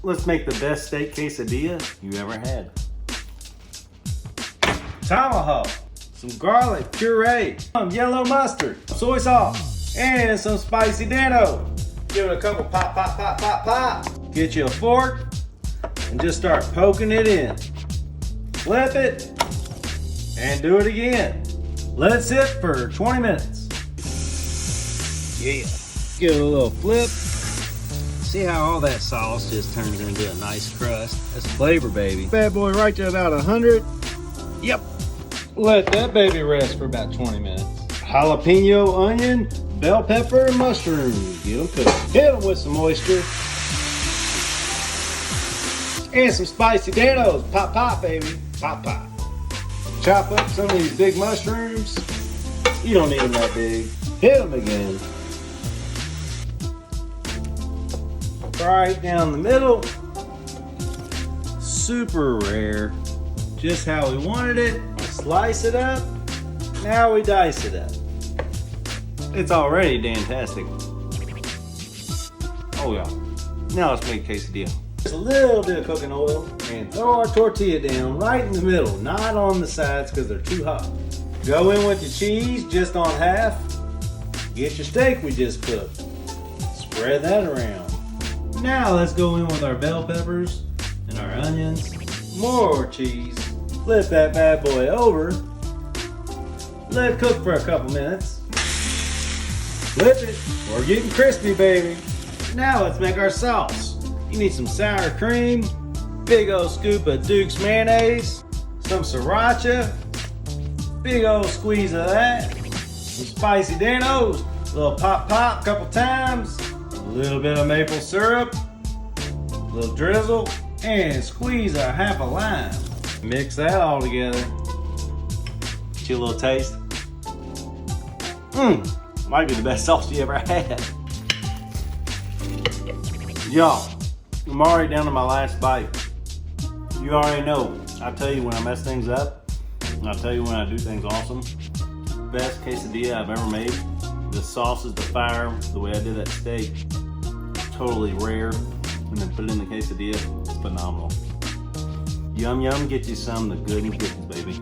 let's make the best steak quesadilla you ever had. Tomahawk, some garlic puree, some yellow mustard, soy sauce, and some spicy Dano. Give it a couple pop, pop, pop, pop, pop. Get you a fork and just start poking it in. Flip it and do it again. Let it sit for 20 minutes. Yeah. Give it a little flip. See how all that sauce just turns into a nice crust? That's flavor, baby. Bad boy right to about 100. Yep. Let that baby rest for about 20 minutes. Jalapeno, onion, bell pepper, and mushrooms. Get them cooked. Hit them with some oyster. And some spicy Danos. Pop, pop, baby. Pop, pop. Chop up some of these big mushrooms. You don't need them that big. Hit them again. Right down the middle. Super rare. Just how we wanted it. Slice it up. Now we dice it up. It's already fantastic. Oh yeah. Now let's make quesadilla. Just a little bit of cooking oil and throw our tortilla down right in the middle, not on the sides because they're too hot. Go in with your cheese just on half. Get your steak we just cooked. Spread that around. Now let's go in with our bell peppers and our onions. More cheese. Flip that bad boy over. Let it cook for a couple minutes. Flip it. We're getting crispy, baby. Now let's make our sauce. You need some sour cream, big old scoop of Duke's mayonnaise, some sriracha, big old squeeze of that, some spicy Danos, a little pop pop couple times, a little bit of maple syrup, a little drizzle, and squeeze a half a lime. Mix that all together. Get you a little taste. Might be the best sauce you ever had. Y'all, I'm already down to my last bite. You already know, I tell you when I mess things up, and I tell you when I do things awesome. Best quesadilla I've ever made. The sauce is the fire, the way I did that steak, totally rare. And then put it in the quesadilla, it's phenomenal. Yum yum, get you some of the good ingredients, baby.